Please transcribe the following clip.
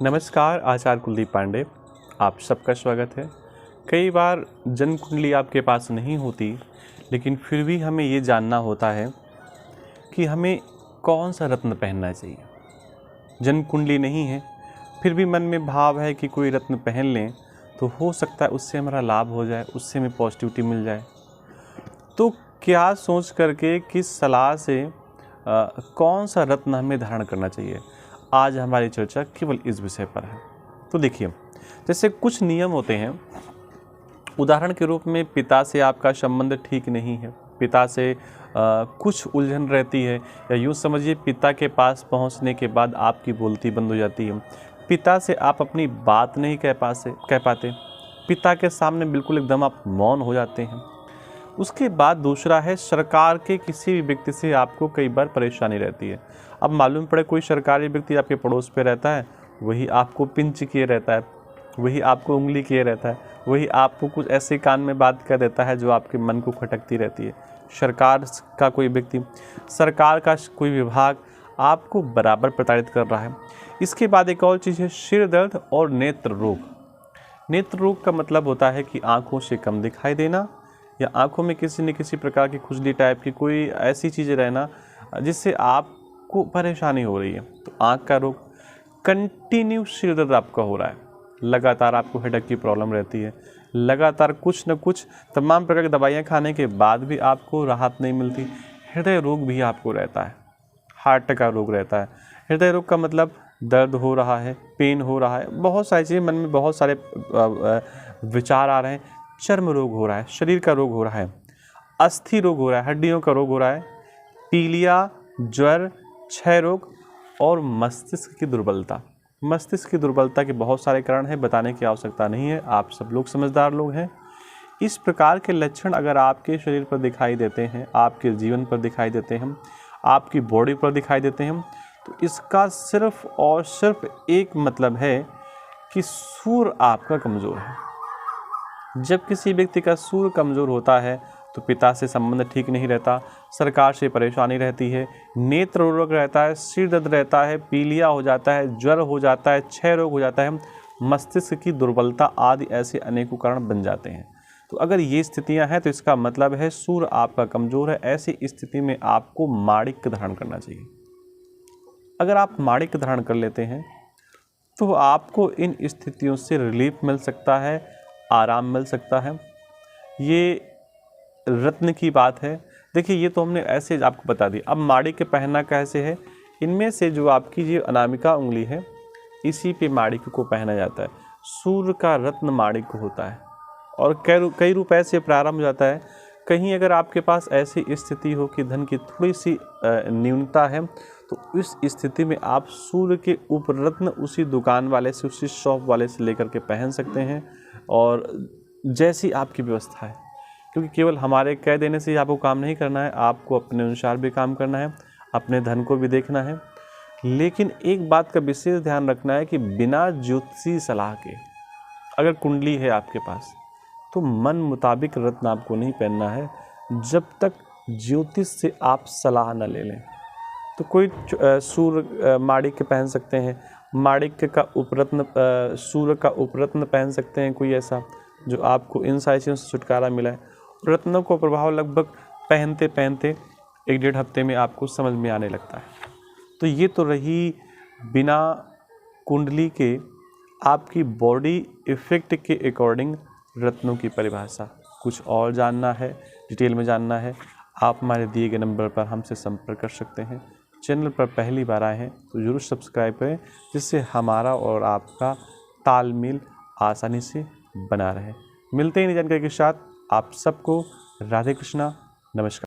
नमस्कार, आचार्य कुलदीप पांडे, आप सबका स्वागत है। कई बार जन्म कुंडली आपके पास नहीं होती, लेकिन फिर भी हमें ये जानना होता है कि हमें कौन सा रत्न पहनना चाहिए। जन्म कुंडली नहीं है, फिर भी मन में भाव है कि कोई रत्न पहन लें तो हो सकता है उससे हमारा लाभ हो जाए, उससे हमें पॉजिटिविटी मिल जाए। तो क्या सोच करके, किस सलाह से कौन सा रत्न हमें धारण करना चाहिए, आज हमारी चर्चा केवल इस विषय पर है। तो देखिए, जैसे कुछ नियम होते हैं, उदाहरण के रूप में पिता से आपका संबंध ठीक नहीं है, पिता से कुछ उलझन रहती है, या यूँ समझिए पिता के पास पहुंचने के बाद आपकी बोलती बंद हो जाती है, पिता से आप अपनी बात नहीं कह पाते, पिता के सामने बिल्कुल एकदम आप मौन हो जाते हैं। उसके बाद दूसरा है, सरकार के किसी भी व्यक्ति से आपको कई बार परेशानी रहती है। अब मालूम पड़े कोई सरकारी व्यक्ति आपके पड़ोस पे रहता है, वही आपको पिंच किए रहता है, वही आपको उंगली किए रहता है, वही आपको कुछ ऐसे कान में बात कर देता है जो आपके मन को खटकती रहती है। सरकार का कोई व्यक्ति, सरकार का कोई विभाग आपको बराबर प्रताड़ित कर रहा है। इसके बाद एक और चीज़ है, सिर दर्द और नेत्र रोग। नेत्र रोग का मतलब होता है कि आँखों से कम दिखाई देना, या आँखों में किसी न किसी प्रकार की खुजली टाइप की कोई ऐसी चीज़ें रहना जिससे आपको परेशानी हो रही है। तो आँख का रोग, कंटिन्यू सिर दर्द आपका हो रहा है, लगातार आपको हेडेक की प्रॉब्लम रहती है, लगातार कुछ न कुछ तमाम प्रकार की दवाइयाँ खाने के बाद भी आपको राहत नहीं मिलती। हृदय रोग भी आपको रहता है, हार्ट का रोग रहता है। हृदय रोग का मतलब दर्द हो रहा है, पेन हो रहा है, बहुत सारी चीज़ें, मन में बहुत सारे विचार आ रहे हैं। चर्म रोग हो रहा है, शरीर का रोग हो रहा है, अस्थि रोग हो रहा है, हड्डियों का रोग हो रहा है, पीलिया, ज्वर, क्षय रोग और मस्तिष्क की दुर्बलता। मस्तिष्क की दुर्बलता के बहुत सारे कारण हैं, बताने की आवश्यकता नहीं है, आप सब लोग समझदार लोग हैं। इस प्रकार के लक्षण अगर आपके शरीर पर दिखाई देते हैं, आपके जीवन पर दिखाई देते हैं, आपकी बॉडी पर दिखाई देते हैं, तो इसका सिर्फ और सिर्फ एक मतलब है कि सूर्य आपका कमज़ोर है। जब किसी व्यक्ति का सूर्य कमज़ोर होता है तो पिता से संबंध ठीक नहीं रहता, सरकार से परेशानी रहती है, नेत्र रोग रहता है, सिर दर्द रहता है, पीलिया हो जाता है, ज्वर हो जाता है, क्षय रोग हो जाता है, मस्तिष्क की दुर्बलता आदि ऐसे अनेकों कारण बन जाते हैं। तो अगर ये स्थितियां हैं तो इसका मतलब है सूर्य आपका कमज़ोर है। ऐसी स्थिति में आपको माणिक्य धारण करना चाहिए। अगर आप माणिक्य धारण कर लेते हैं तो आपको इन स्थितियों से रिलीफ मिल सकता है, आराम मिल सकता है। ये रत्न की बात है। देखिए, ये तो हमने ऐसे आपको बता दी। अब माणिक्य पहनना कैसे है, इनमें से जो आपकी ये अनामिका उंगली है, इसी पे माणिक्य को पहना जाता है। सूर्य का रत्न माणिक्य होता है और कई रूप ऐसे प्रारंभ हो जाता है। कहीं अगर आपके पास ऐसी स्थिति हो कि धन की थोड़ी सी न्यूनता है, तो इस स्थिति में आप सूर्य के उपरत्न उसी दुकान वाले से, उसी शॉप वाले से लेकर के पहन सकते हैं, और जैसी आपकी व्यवस्था है, क्योंकि केवल हमारे कह देने से ही आपको काम नहीं करना है, आपको अपने अनुसार भी काम करना है, अपने धन को भी देखना है। लेकिन एक बात का विशेष ध्यान रखना है कि बिना ज्योतिषी सलाह के, अगर कुंडली है आपके पास, तो मन मुताबिक रत्न आपको नहीं पहनना है जब तक ज्योतिष से आप सलाह न ले लें। तो कोई सूर्य माणिक्य पहन सकते हैं, माणिक्य का उपरत्न, सूर्य का उपरत्न पहन सकते हैं, कोई ऐसा जो आपको इन सारी चीज़ों से छुटकारा मिला है। रत्नों को प्रभाव लगभग पहनते पहनते 1-1.5 हफ्ते में आपको समझ में आने लगता है। तो ये तो रही बिना कुंडली के आपकी बॉडी इफेक्ट के अकॉर्डिंग रत्नों की परिभाषा। कुछ और जानना है, डिटेल में जानना है, आप हमारे दिए गए नंबर पर हमसे संपर्क कर सकते हैं। चैनल पर पहली बार आए हैं तो ज़रूर सब्सक्राइब करें, जिससे हमारा और आपका तालमेल आसानी से बना रहे। मिलते हैं नई जानकारी के साथ। आप सबको राधे कृष्णा, नमस्कार।